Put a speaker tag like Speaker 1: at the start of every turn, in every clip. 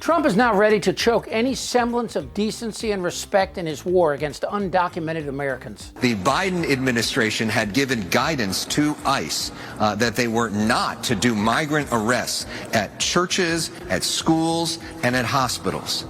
Speaker 1: Trump is now ready to choke any semblance of decency and respect in his war against undocumented Americans.
Speaker 2: The Biden administration had given guidance to ICE that they were not to do migrant arrests at churches, at schools, and at hospitals.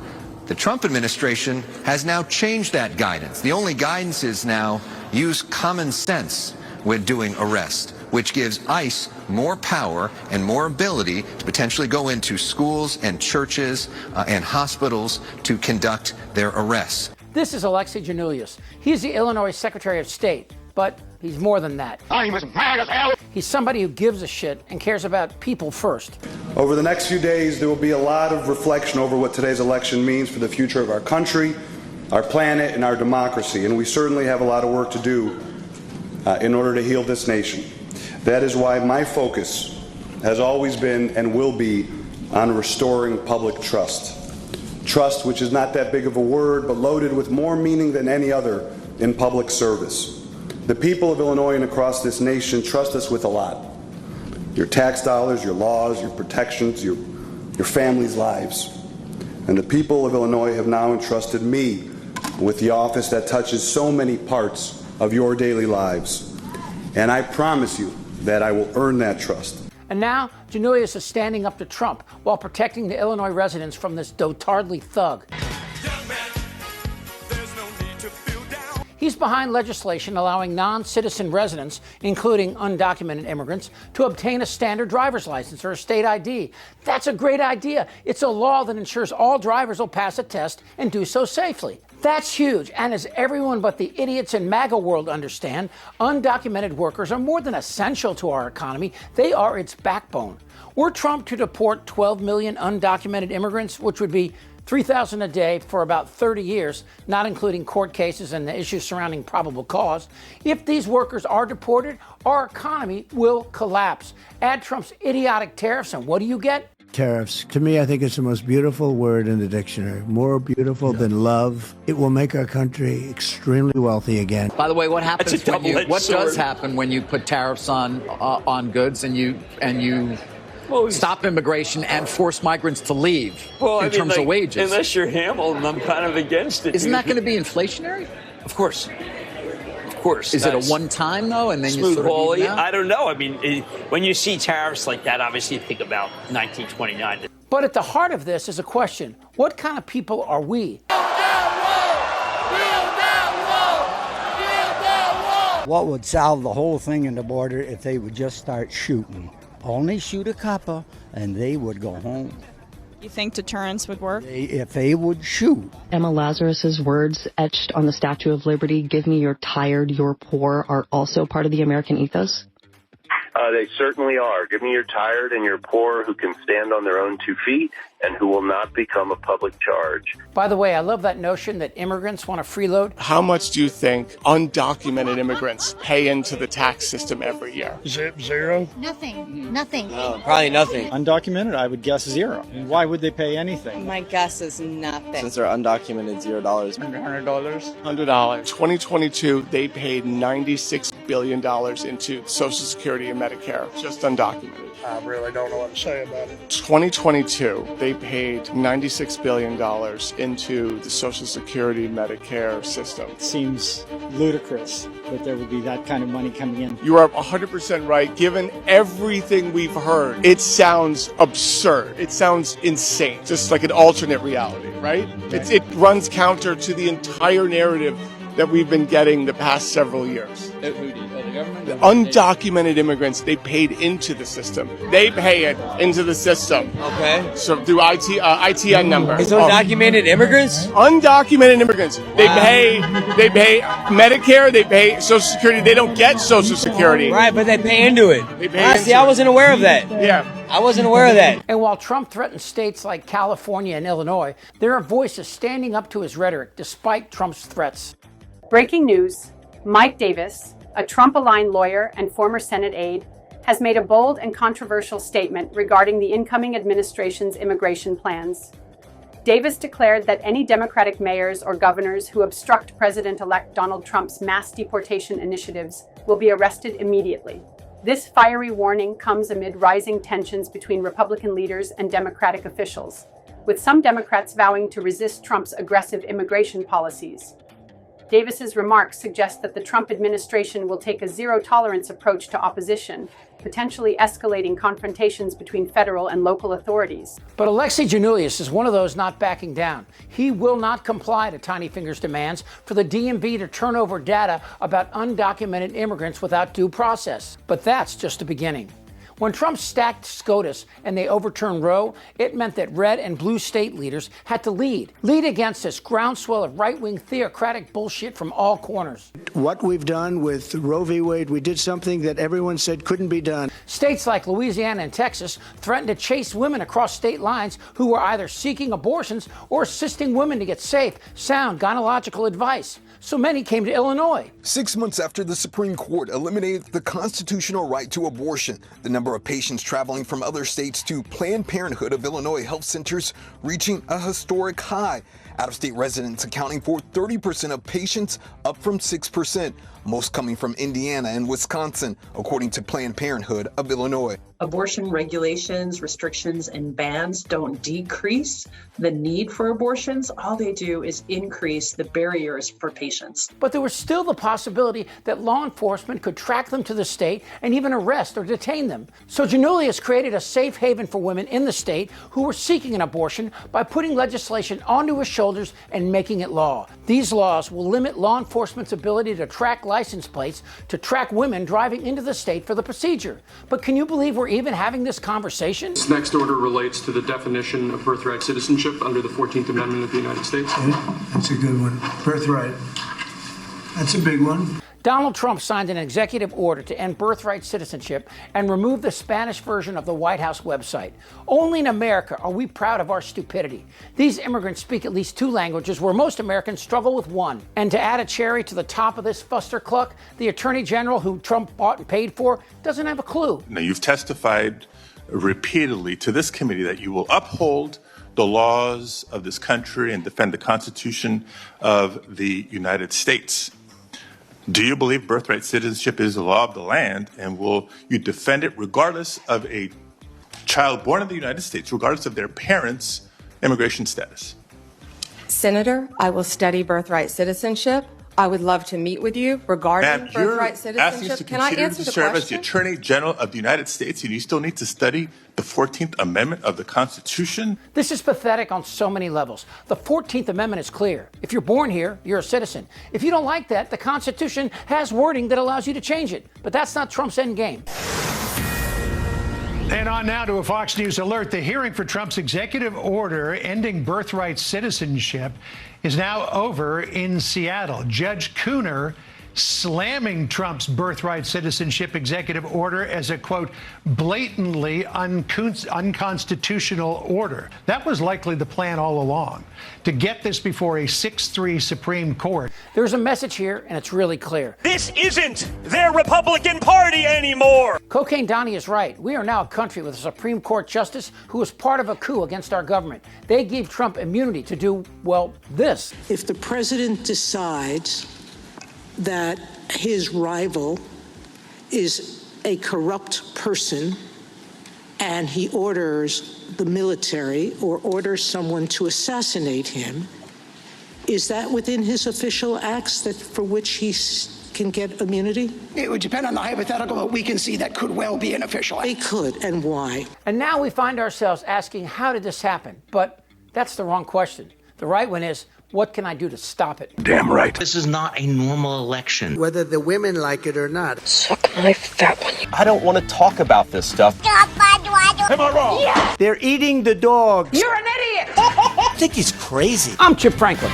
Speaker 2: The Trump administration has now changed that guidance. The only guidance is now use common sense when doing arrests, which gives ICE more power and more ability to potentially go into schools and churches and hospitals to conduct their arrests.
Speaker 1: This is Alexi Giannoulias. He's the Illinois Secretary of State, but he's more than that.
Speaker 3: I'm as mad as hell.
Speaker 1: He's somebody who gives a shit and cares about people first.
Speaker 4: Over the next few days, there will be a lot of reflection over what today's election means for the future of our country, our planet, and our democracy. And we certainly have a lot of work to do in order to heal this nation. That is why my focus has always been and will be on restoring public trust. Trust, which is not that big of a word, but loaded with more meaning than any other in public service. The people of Illinois and across this nation trust us with a lot. Your tax dollars, your laws, your protections, your family's lives. And the people of Illinois have now entrusted me with the office that touches so many parts of your daily lives. And I promise you that I will earn that trust.
Speaker 1: And now, Giannoulias is standing up to Trump while protecting the Illinois residents from this dotardly thug. He's behind legislation allowing non-citizen residents, including undocumented immigrants, to obtain a standard driver's license or a state ID. That's a great idea. It's a law that ensures all drivers will pass a test and do so safely. That's huge. And as everyone but the idiots in MAGA world understand, undocumented workers are more than essential to our economy. They are its backbone. Were Trump to deport 12 million undocumented immigrants, which would be 3,000 a day for about 30 years, not including court cases and the issues surrounding probable cause. If these workers are deported, our economy will collapse. Add Trump's idiotic tariffs, and what do you get?
Speaker 5: Tariffs. To me, I think it's the most beautiful word in the dictionary. More beautiful than love. It will make our country extremely wealthy again.
Speaker 6: By the way, what happens what does happen when you put tariffs on goods and you stop immigration and force migrants to leave in terms of wages?
Speaker 7: Unless you're Hamilton, I'm kind of against it.
Speaker 6: Isn't that going to be inflationary?
Speaker 7: Of course. Of course.
Speaker 6: Is it a one-time, though, and then
Speaker 7: smooth
Speaker 6: you sort of
Speaker 7: I don't know. I mean, when you see tariffs like that, obviously you think about 1929.
Speaker 1: But at the heart of this is a question. What kind of people are we?
Speaker 8: What would solve the whole thing in the border if they would just start shooting? Only shoot a couple, and they would go home.
Speaker 9: You think deterrence would work?
Speaker 8: If they would shoot.
Speaker 10: Emma Lazarus's words etched on the Statue of Liberty, "Give me your tired, your poor," are also part of the American ethos?
Speaker 11: They certainly are. Give me your tired and your poor who can stand on their own 2 feet and who will not become a public charge.
Speaker 1: By the way, I love that notion that immigrants want to freeload.
Speaker 12: How much do you think undocumented immigrants pay into the tax system every year?
Speaker 13: Zero?
Speaker 14: Nothing.
Speaker 13: Probably nothing. Undocumented, I would guess zero. Why would they pay anything?
Speaker 9: My guess is nothing.
Speaker 13: Since they're undocumented, $0.
Speaker 12: $100. $100. 2022, they paid $96 billion into Social Security and Medicare, just undocumented.
Speaker 13: I really don't know what to say about it.
Speaker 12: 2022, they paid $96 billion into the Social Security Medicare system.
Speaker 13: It seems ludicrous that there would be that kind of money coming in.
Speaker 12: You are 100% right. Given everything we've heard, it sounds absurd. It sounds insane, just like an alternate reality, right? It runs counter to the entire narrative that we've been getting the past several years.
Speaker 13: The government?
Speaker 12: The undocumented immigrants, they paid into the system. They pay it into the system.
Speaker 13: Okay.
Speaker 12: So through ITN number.
Speaker 13: It's undocumented immigrants?
Speaker 12: Undocumented immigrants. They pay Medicare, they pay Social Security. They don't get Social Security.
Speaker 13: Right, but they pay into it.
Speaker 12: They pay into
Speaker 13: see, I wasn't aware of that.
Speaker 12: Yeah.
Speaker 13: I wasn't aware of that.
Speaker 1: And while Trump threatens states like California and Illinois, there are voices standing up to his rhetoric despite Trump's threats.
Speaker 15: Breaking news, Mike Davis, a Trump-aligned lawyer and former Senate aide, has made a bold and controversial statement regarding the incoming administration's immigration plans. Davis declared that any Democratic mayors or governors who obstruct President-elect Donald Trump's mass deportation initiatives will be arrested immediately. This fiery warning comes amid rising tensions between Republican leaders and Democratic officials. with some Democrats vowing to resist Trump's aggressive immigration policies. Davis's remarks suggest that the Trump administration will take a zero-tolerance approach to opposition, potentially escalating confrontations between federal and local authorities.
Speaker 1: But Alexi Giannoulias is one of those not backing down. He will not comply to Tiny Finger's demands for the DMV to turn over data about undocumented immigrants without due process. But that's just the beginning. When Trump stacked SCOTUS and they overturned Roe, it meant that red and blue state leaders had to lead against this groundswell of right-wing theocratic bullshit from all corners.
Speaker 5: What we've done with Roe v. Wade, we did something that everyone said couldn't be done.
Speaker 1: States like Louisiana and Texas threatened to chase women across state lines who were either seeking abortions or assisting women to get safe, sound gynecological advice. So many came to Illinois.
Speaker 3: 6 months after the Supreme Court eliminated the constitutional right to abortion, the number of patients traveling from other states to Planned Parenthood of Illinois health centers reaching a historic high. Out-of-state residents accounting for 30% of patients, up from 6%, most coming from Indiana and Wisconsin, according to Planned Parenthood of Illinois.
Speaker 14: Abortion regulations, restrictions, and bans don't decrease the need for abortions. All they do is increase the barriers for patients.
Speaker 1: But there was still the possibility that law enforcement could track them to the state and even arrest or detain them. So Giannoulias created a safe haven for women in the state who were seeking an abortion by putting legislation onto his shoulders and making it law. These laws will limit law enforcement's ability to track license plates to track women driving into the state for the procedure. But can you believe we're even having this conversation?
Speaker 16: This next order relates to the definition of birthright citizenship under the 14th Amendment of the United States.
Speaker 5: Yeah, that's a good one. Birthright. That's a big one.
Speaker 1: Donald Trump signed an executive order to end birthright citizenship and remove the Spanish version of the White House website. Only in America are we proud of our stupidity. These immigrants speak at least 2 languages where most Americans struggle with 1. And to add a cherry to the top of this fustercluck, the Attorney General who Trump bought and paid for doesn't have a clue.
Speaker 17: Now, you've testified repeatedly to this committee that you will uphold the laws of this country and defend the Constitution of the United States. Do you believe birthright citizenship is the law of the land, and will you defend it regardless of a child born in the United States, regardless of their parents' immigration status?
Speaker 18: Senator, I will study birthright citizenship. I would love to meet with you regarding birthright citizenship. Can I answer the
Speaker 17: serve
Speaker 18: question?
Speaker 17: as the Attorney General of the United States, and you still need to study the 14th Amendment of the Constitution?
Speaker 1: This is pathetic on so many levels. The 14th Amendment is clear. If you're born here, you're a citizen. If you don't like that, the Constitution has wording that allows you to change it. But that's not Trump's end game.
Speaker 19: And on now to a Fox News alert. The hearing for Trump's executive order ending birthright citizenship is now over in Seattle. Judge Cooner slamming Trump's birthright citizenship executive order as a, quote, blatantly unconstitutional order. That was likely the plan all along, to get this before a 6-3 Supreme Court.
Speaker 1: There's a message here, and it's really clear.
Speaker 7: This isn't their Republican Party anymore.
Speaker 1: Cocaine Donnie is right. We are now a country with a Supreme Court justice who was part of a coup against our government. They gave Trump immunity to do, well, this.
Speaker 20: If the president decides that his rival is a corrupt person and he orders the military or orders someone to assassinate him, is that within his official acts that for which he can get immunity?
Speaker 21: It would depend on the hypothetical, but we can see that could well be an official act.
Speaker 20: It could, and why?
Speaker 1: And now we find ourselves asking, how did this happen? But that's the wrong question. The right one is, what can I do to stop it?
Speaker 22: Damn right. This is not a normal election.
Speaker 5: Whether the women like it or not.
Speaker 22: Suck my fat one.
Speaker 23: I don't want to talk about this stuff.
Speaker 22: Am I wrong?
Speaker 5: Yeah. They're eating the dogs.
Speaker 1: You're an idiot!
Speaker 22: I think he's crazy.
Speaker 1: I'm Chip Franklin.